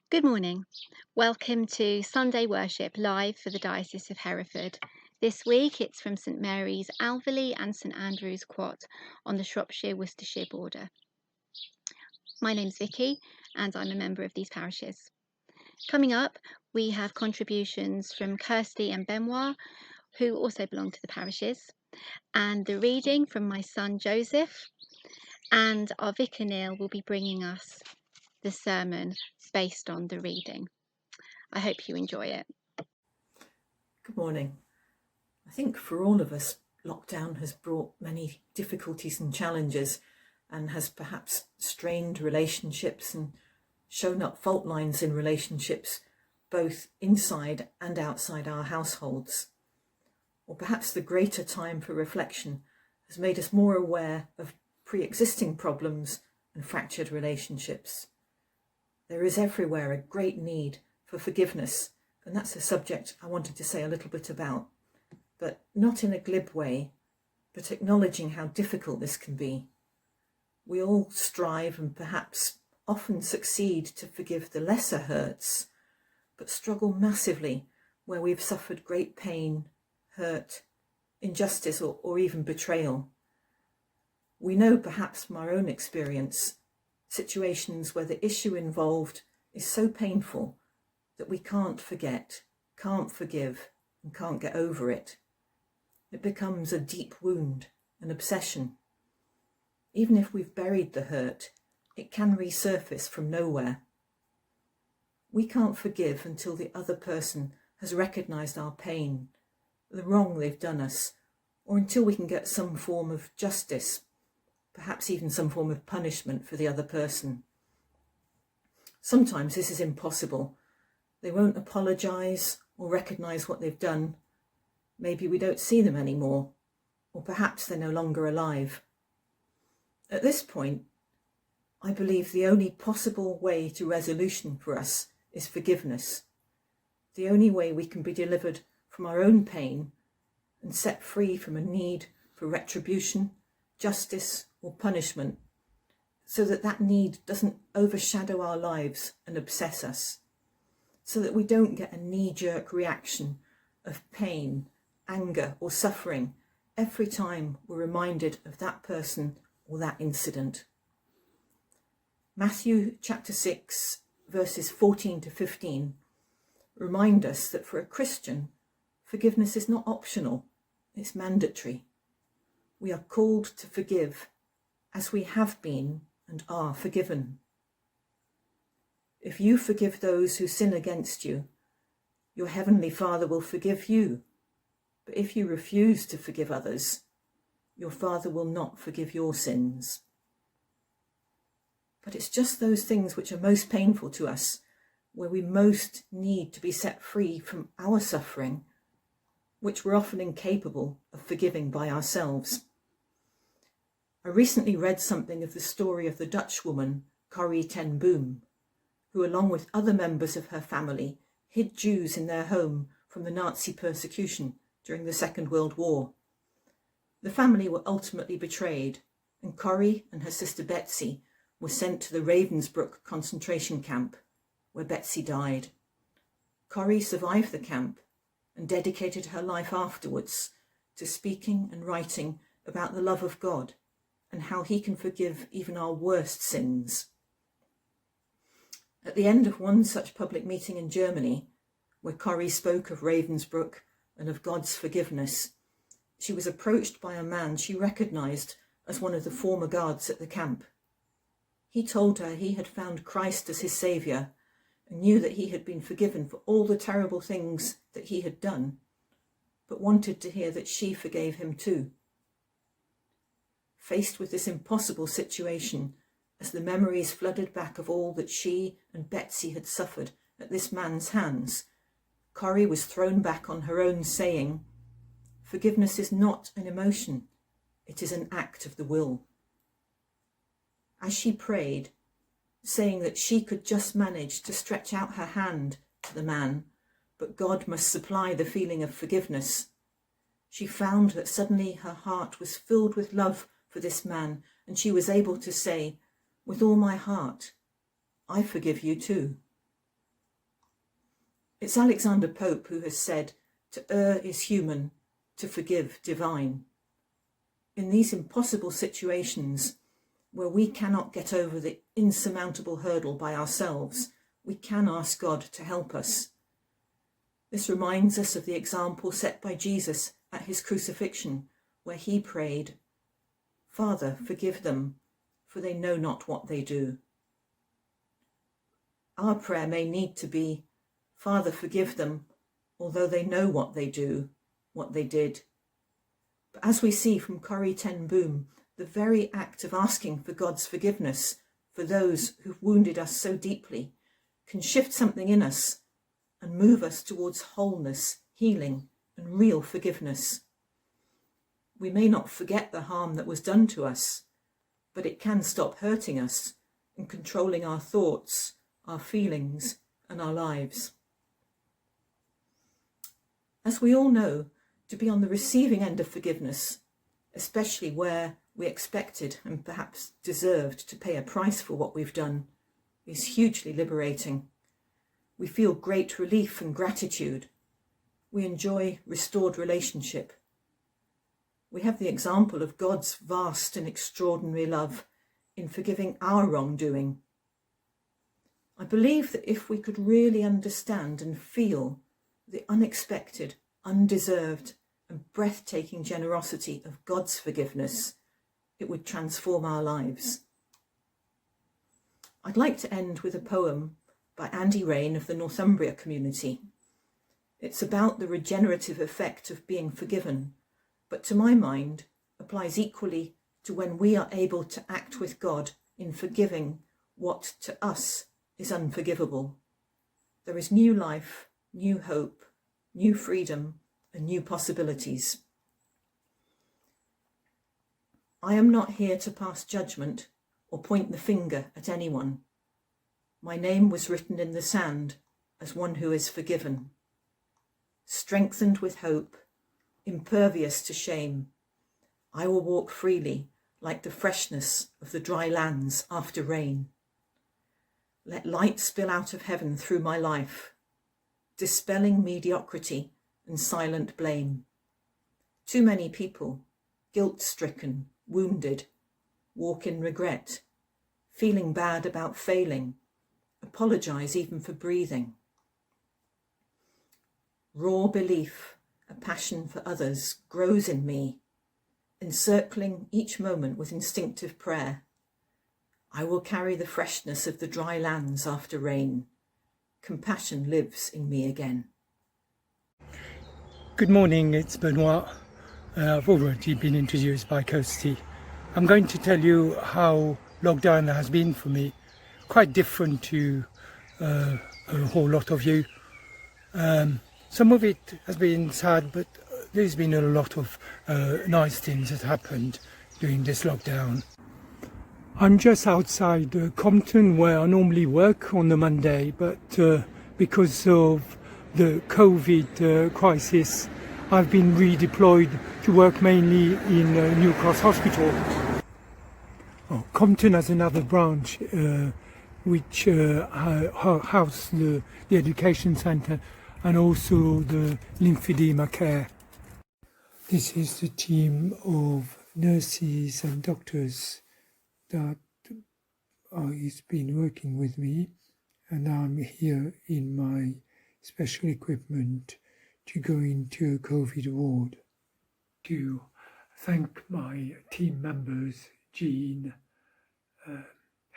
Good morning. Welcome to Sunday worship live for the Diocese of Hereford. This week it's from St Mary's Alveley and St Andrew's Quat on the Shropshire-Worcestershire border. My name's Vicky and I'm a member of these parishes. Coming up, we have contributions from Kirsty and Benoit, who also belong to the parishes, and the reading from my son Joseph, and our Vicar Neil will be bringing us the sermon based on the reading. I hope you enjoy it. Good morning. I think for all of us, lockdown has brought many difficulties and challenges and has perhaps strained relationships and shown up fault lines in relationships, both inside and outside our households. Or perhaps the greater time for reflection has made us more aware of pre-existing problems and fractured relationships. There is everywhere a great need for forgiveness, and that's a subject I wanted to say a little bit about, but not in a glib way, but acknowledging how difficult this can be. We all strive and perhaps often succeed to forgive the lesser hurts, but struggle massively where we've suffered great pain, hurt, injustice, or even betrayal. We know perhaps from our own experience situations where the issue involved is so painful that we can't forget, can't forgive, and can't get over it. It becomes a deep wound, an obsession. Even if we've buried the hurt, it can resurface from nowhere. We can't forgive until the other person has recognised our pain, the wrong they've done us, or until we can get some form of justice, perhaps even some form of punishment for the other person. Sometimes this is impossible. They won't apologise or recognise what they've done. Maybe we don't see them anymore, or perhaps they're no longer alive. At this point, I believe the only possible way to resolution for us is forgiveness. The only way we can be delivered from our own pain and set free from a need for retribution, justice, or punishment, so that that need doesn't overshadow our lives and obsess us, so that we don't get a knee-jerk reaction of pain, anger, or suffering every time we're reminded of that person or that incident. Matthew chapter 6, verses 14 to 15 remind us that for a Christian, forgiveness is not optional, it's mandatory. We are called to forgive as we have been and are forgiven. If you forgive those who sin against you, your heavenly Father will forgive you. But if you refuse to forgive others, your Father will not forgive your sins. But it's just those things which are most painful to us, where we most need to be set free from our suffering, which we're often incapable of forgiving by ourselves. I recently read something of the story of the Dutch woman Corrie ten Boom, who along with other members of her family hid Jews in their home from the Nazi persecution during the Second World War. The family were ultimately betrayed, and Corrie and her sister Betsy were sent to the Ravensbrück concentration camp, where Betsy died. Corrie survived the camp and dedicated her life afterwards to speaking and writing about the love of God and how he can forgive even our worst sins. At the end of one such public meeting in Germany, where Corrie spoke of Ravensbrück and of God's forgiveness, she was approached by a man she recognised as one of the former guards at the camp. He told her he had found Christ as his saviour and knew that he had been forgiven for all the terrible things that he had done, but wanted to hear that she forgave him too. Faced with this impossible situation, as the memories flooded back of all that she and Betsy had suffered at this man's hands, Corrie was thrown back on her own, saying, "Forgiveness is not an emotion, it is an act of the will." As she prayed, saying that she could just manage to stretch out her hand to the man, but God must supply the feeling of forgiveness, she found that suddenly her heart was filled with love for this man, and she was able to say, "With all my heart, I forgive you too." It's Alexander Pope who has said, "To err is human, to forgive divine." In these impossible situations where we cannot get over the insurmountable hurdle by ourselves, we can ask God to help us. This reminds us of the example set by Jesus at his crucifixion, where he prayed, "Father, forgive them, for they know not what they do." Our prayer may need to be, "Father, forgive them, although they know what they do, what they did." But as we see from Corrie ten Boom, the very act of asking for God's forgiveness for those who've wounded us so deeply can shift something in us and move us towards wholeness, healing, and real forgiveness. We may not forget the harm that was done to us, but it can stop hurting us and controlling our thoughts, our feelings, and our lives. As we all know, to be on the receiving end of forgiveness, especially where we expected and perhaps deserved to pay a price for what we've done, is hugely liberating. We feel great relief and gratitude. We enjoy restored relationship. We have the example of God's vast and extraordinary love in forgiving our wrongdoing. I believe that if we could really understand and feel the unexpected, undeserved, and breathtaking generosity of God's forgiveness, it would transform our lives. I'd like to end with a poem by Andy Rain of the Northumbria community. It's about the regenerative effect of being forgiven, but to my mind applies equally to when we are able to act with God in forgiving what to us is unforgivable. There is new life, new hope, new freedom, and new possibilities. I am not here to pass judgment or point the finger at anyone. My name was written in the sand as one who is forgiven. Strengthened with hope, impervious to shame, I will walk freely like the freshness of the dry lands after rain. Let light spill out of heaven through my life, dispelling mediocrity and silent blame. Too many people, guilt-stricken, wounded, walk in regret, feeling bad about failing, apologise even for breathing. Raw belief, a passion for others, grows in me, encircling each moment with instinctive prayer. I will carry the freshness of the dry lands after rain. Compassion lives in me again. Good morning, it's Benoit. I've already been introduced by Kirsty. I'm going to tell you how lockdown has been for me. Quite different to a whole lot of you. Some of it has been sad, but there's been a lot of nice things that happened during this lockdown. I'm just outside Compton, where I normally work on a Monday, but because of the COVID crisis, I've been redeployed to work mainly in New Cross Hospital. Compton has another branch which houses the education centre and also the lymphedema care. This is the team of nurses and doctors that has been working with me, and I'm here in my special equipment to go into a COVID ward. To thank my team members, Jean,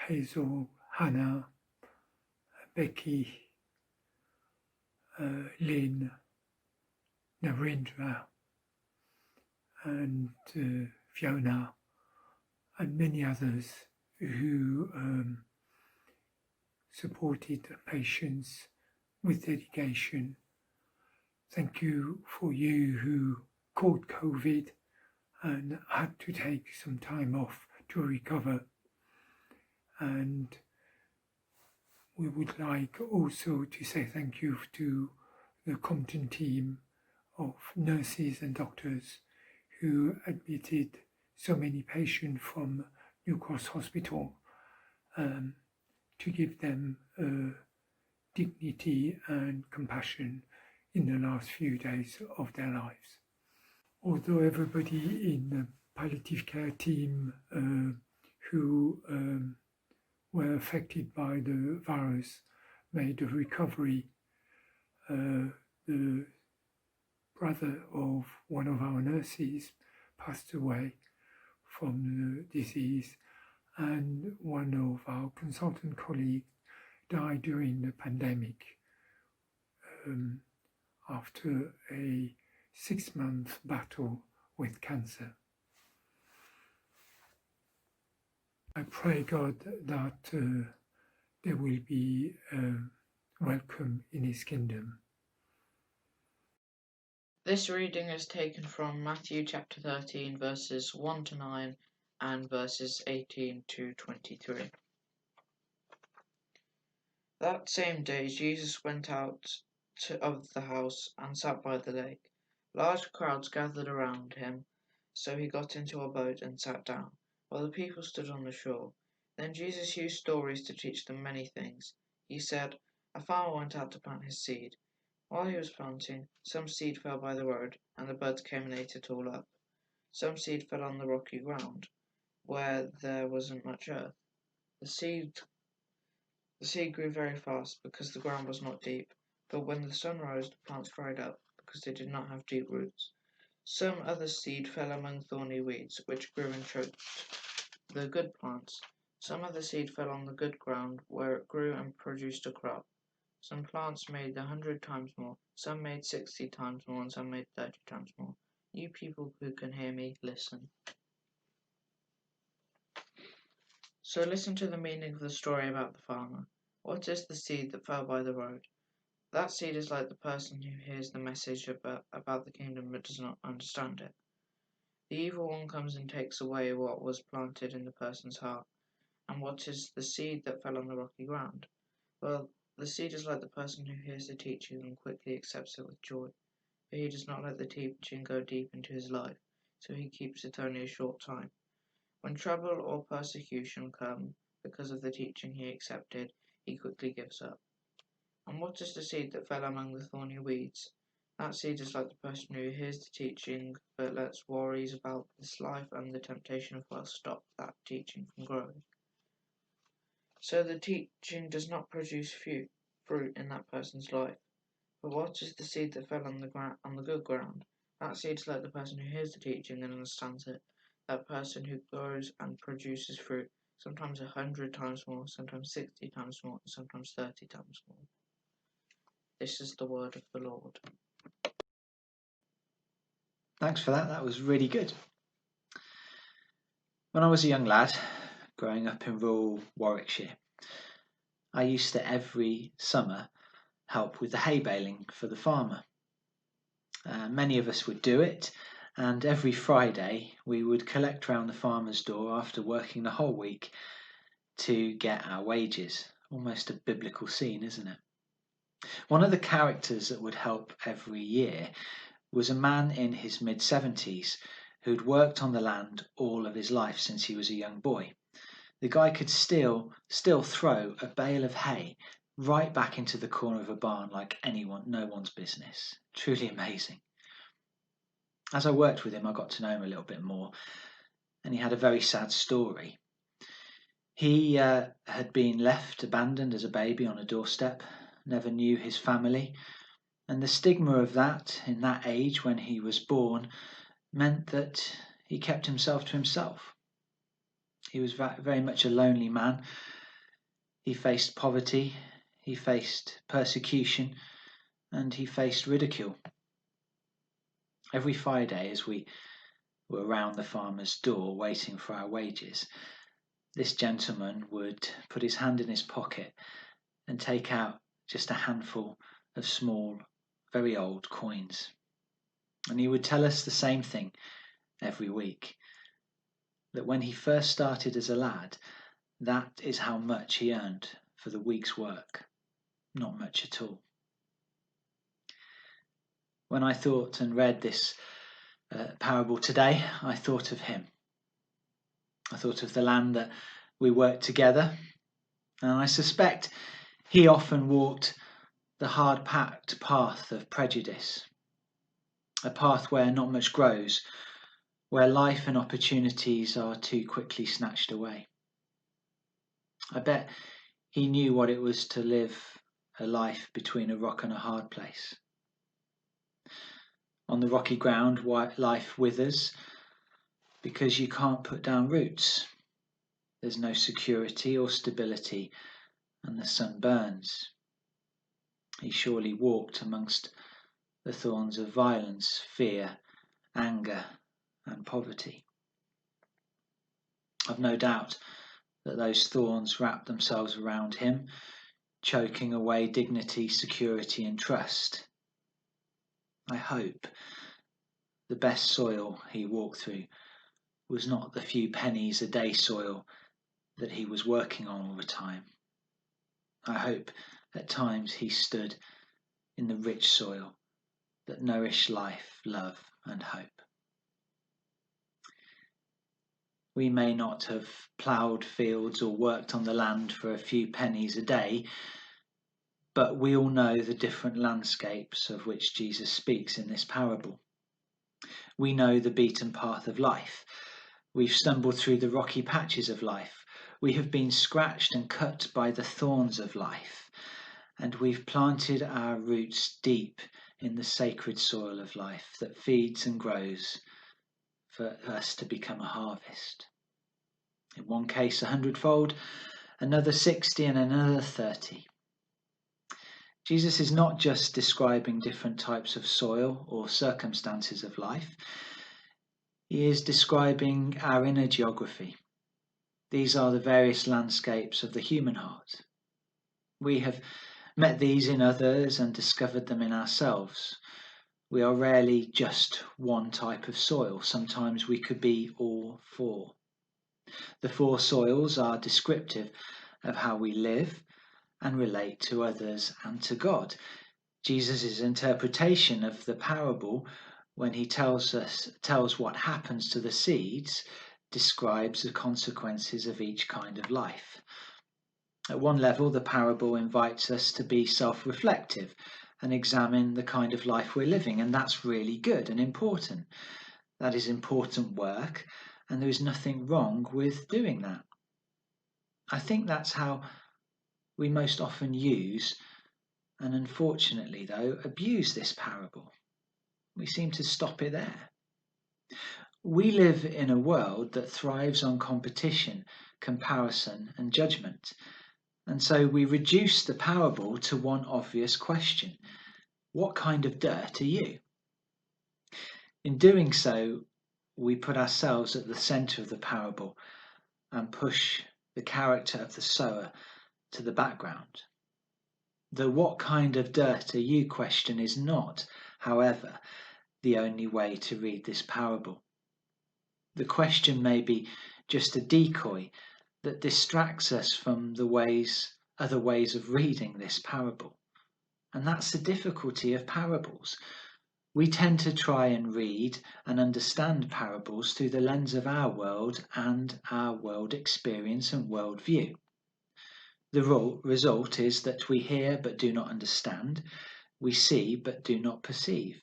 Hazel, Hannah, Becky, Lynn, Narendra, and Fiona, and many others who supported the patients with dedication. Thank you for you who caught COVID and had to take some time off to recover. And we would like also to say thank you to the Compton team of nurses and doctors who admitted so many patients from New Cross Hospital to give them a dignity and compassion in the last few days of their lives. Although everybody in the palliative care team who were affected by the virus made a recovery, the brother of one of our nurses passed away from the disease, and one of our consultant colleagues died during the pandemic after a 6-month battle with cancer. I pray God that there will be welcome in His kingdom. This reading is taken from Matthew chapter 13, verses 1 to 9 and verses 18 to 23. That same day Jesus went out of the house and sat by the lake. Large crowds gathered around him, so he got into a boat and sat down, while the people stood on the shore. Then Jesus used stories to teach them many things. He said, "A farmer went out to plant his seed. While he was planting, some seed fell by the road, and the birds came and ate it all up. Some seed fell on the rocky ground, where there wasn't much earth. The seed grew very fast, because the ground was not deep. But when the sun rose, the plants dried up, because they did not have deep roots. Some other seed fell among thorny weeds, which grew and choked the good plants. Some other seed fell on the good ground, where it grew and produced a crop. Some plants made 100 times more, some made 60 times more, and some made 30 times more. You people who can hear me, listen." So listen to the meaning of the story about the farmer. What is the seed that fell by the road? That seed is like the person who hears the message about the kingdom but does not understand it. The evil one comes and takes away what was planted in the person's heart. And what is the seed that fell on the rocky ground? Well, the seed is like the person who hears the teaching and quickly accepts it with joy. But he does not let the teaching go deep into his life, so he keeps it only a short time. When trouble or persecution come because of the teaching he accepted, he quickly gives up. And what is the seed that fell among the thorny weeds? That seed is like the person who hears the teaching but lets worries about this life and the temptation of wealth stop that teaching from growing. So the teaching does not produce fruit in that person's life. But what is the seed that fell on the good ground? That seed is like the person who hears the teaching and understands it. That person who grows and produces fruit, sometimes 100 times more, sometimes 60 times more, and sometimes 30 times more. This is the word of the Lord. Thanks for that. That was really good. When I was a young lad, growing up in rural Warwickshire, I used to every summer help with the hay baling for the farmer. Many of us would do it, and every Friday we would collect round the farmer's door after working the whole week to get our wages. Almost a biblical scene, isn't it? One of the characters that would help every year was a man in his mid-70s who'd worked on the land all of his life since he was a young boy. The guy could still throw a bale of hay right back into the corner of a barn like no one's business. Truly amazing. As I worked with him, I got to know him a little bit more, and he had a very sad story. He had been left abandoned as a baby on a doorstep, never knew his family, and the stigma of that in that age when he was born meant that he kept himself to himself. He was very much a lonely man. He faced poverty, he faced persecution, and he faced ridicule. Every Friday, as we were around the farmer's door waiting for our wages, this gentleman would put his hand in his pocket and take out just a handful of small, very old coins. And he would tell us the same thing every week, that when he first started as a lad, that is how much he earned for the week's work. Not much at all. When I thought and read this parable today, I thought of him. I thought of the land that we worked together, and I suspect he often walked the hard-packed path of prejudice, a path where not much grows, where life and opportunities are too quickly snatched away. I bet he knew what it was to live a life between a rock and a hard place. On the rocky ground, life withers because you can't put down roots. There's no security or stability, and the sun burns. He surely walked amongst the thorns of violence, fear, anger, and poverty. I've no doubt that those thorns wrapped themselves around him, choking away dignity, security, and trust. I hope the best soil he walked through was not the few pennies a day soil that he was working on all the time. I hope at times he stood in the rich soil that nourished life, love, and hope. We may not have ploughed fields or worked on the land for a few pennies a day, but we all know the different landscapes of which Jesus speaks in this parable. We know the beaten path of life. We've stumbled through the rocky patches of life. We have been scratched and cut by the thorns of life, and we've planted our roots deep in the sacred soil of life that feeds and grows for us to become a harvest. In one case 100-fold, another 60, and another 30. Jesus is not just describing different types of soil or circumstances of life. He is describing our inner geography. These are the various landscapes of the human heart. We have met these in others and discovered them in ourselves. We are rarely just one type of soil. Sometimes we could be all four. The four soils are descriptive of how we live and relate to others and to God. Jesus' interpretation of the parable, when he tells what happens to the seeds, describes the consequences of each kind of life. At one level, the parable invites us to be self-reflective and examine the kind of life we're living, and that's really good and important. That is important work, and there is nothing wrong with doing that. I think that's how we most often use, and unfortunately though, abuse this parable. We seem to stop it there. We live in a world that thrives on competition, comparison, and judgment. And so we reduce the parable to one obvious question: what kind of dirt are you? In doing so, we put ourselves at the centre of the parable and push the character of the sower to the background. The what kind of dirt are you question is not, however, the only way to read this parable. The question may be just a decoy that distracts us from the other ways of reading this parable. And that's the difficulty of parables. We tend to try and read and understand parables through the lens of our world and our world experience and worldview. The result is that we hear but do not understand, we see but do not perceive.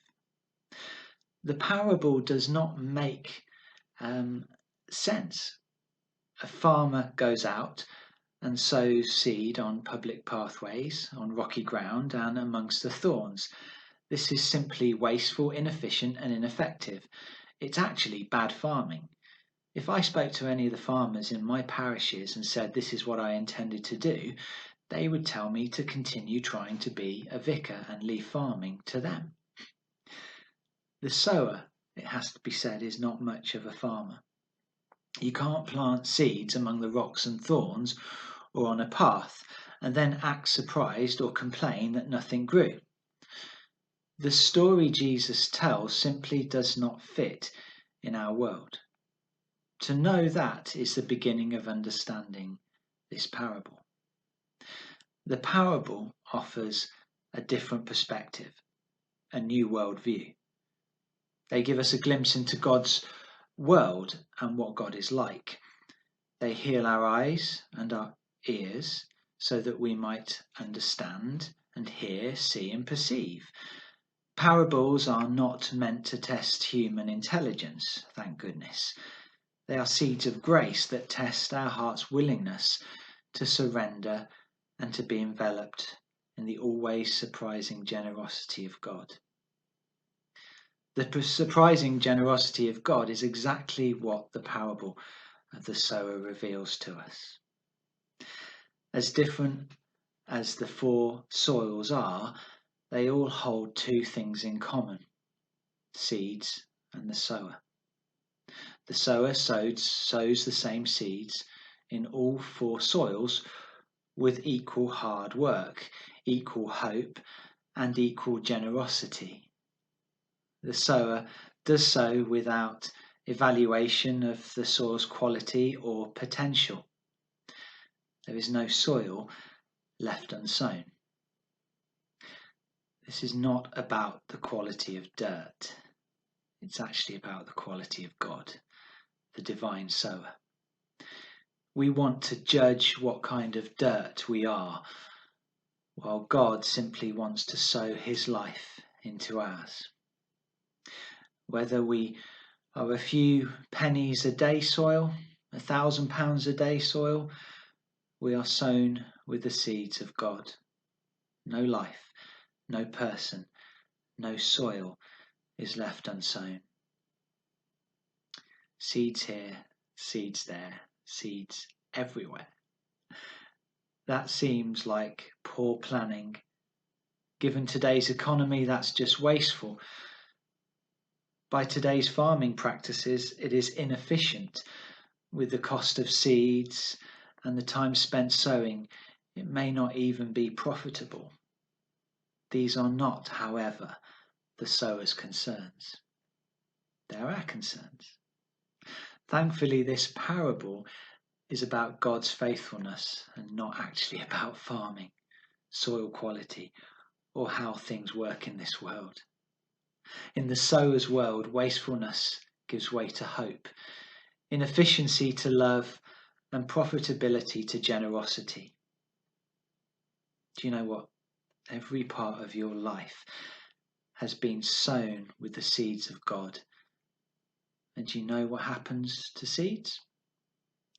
The parable does not make sense. A farmer goes out and sows seed on public pathways, on rocky ground, and amongst the thorns. This is simply wasteful, inefficient, and ineffective. It's actually bad farming. If I spoke to any of the farmers in my parishes and said this is what I intended to do, they would tell me to continue trying to be a vicar and leave farming to them. The sower, it has to be said, is not much of a farmer. You can't plant seeds among the rocks and thorns or on a path and then act surprised or complain that nothing grew. The story Jesus tells simply does not fit in our world. To know that is the beginning of understanding this parable. The parable offers a different perspective, a new worldview. They give us a glimpse into God's world and what God is like. They heal our eyes and our ears so that we might understand and hear, see and perceive. Parables are not meant to test human intelligence, thank goodness. They are seeds of grace that test our heart's willingness to surrender and to be enveloped in the always surprising generosity of God. The surprising generosity of God is exactly what the parable of the sower reveals to us. As different as the 4 soils are, they all hold 2 things in common: seeds and the sower. The sower sows the same seeds in all 4 soils with equal hard work, equal hope, and equal generosity. The sower does so without evaluation of the soil's quality or potential. There is no soil left unsown. This is not about the quality of dirt. It's actually about the quality of God, the divine sower. We want to judge what kind of dirt we are, while God simply wants to sow his life into ours. Whether we are a few pennies a day soil, £1,000 a day soil, we are sown with the seeds of God. No life, no person, no soil is left unsown. Seeds here, seeds there, seeds everywhere. That seems like poor planning. Given today's economy, that's just wasteful. By today's farming practices, it is inefficient. With the cost of seeds and the time spent sowing, it may not even be profitable. These are not, however, the sower's concerns. They are our concerns. Thankfully, this parable is about God's faithfulness and not actually about farming, soil quality, or how things work in this world. In the sower's world, wastefulness gives way to hope, inefficiency to love, and profitability to generosity. Do you know what? Every part of your life has been sown with the seeds of God. And do you know what happens to seeds?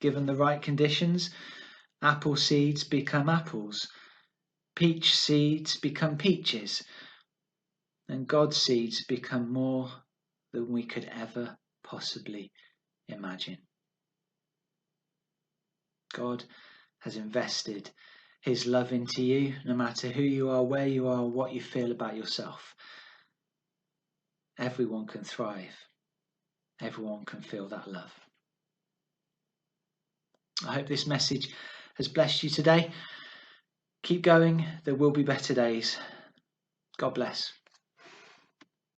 Given the right conditions, apple seeds become apples, peach seeds become peaches, and God's seeds become more than we could ever possibly imagine. God has invested his love into you, no matter who you are, where you are, what you feel about yourself. Everyone can thrive. Everyone can feel that love. I hope this message has blessed you today. Keep going. There will be better days. God bless.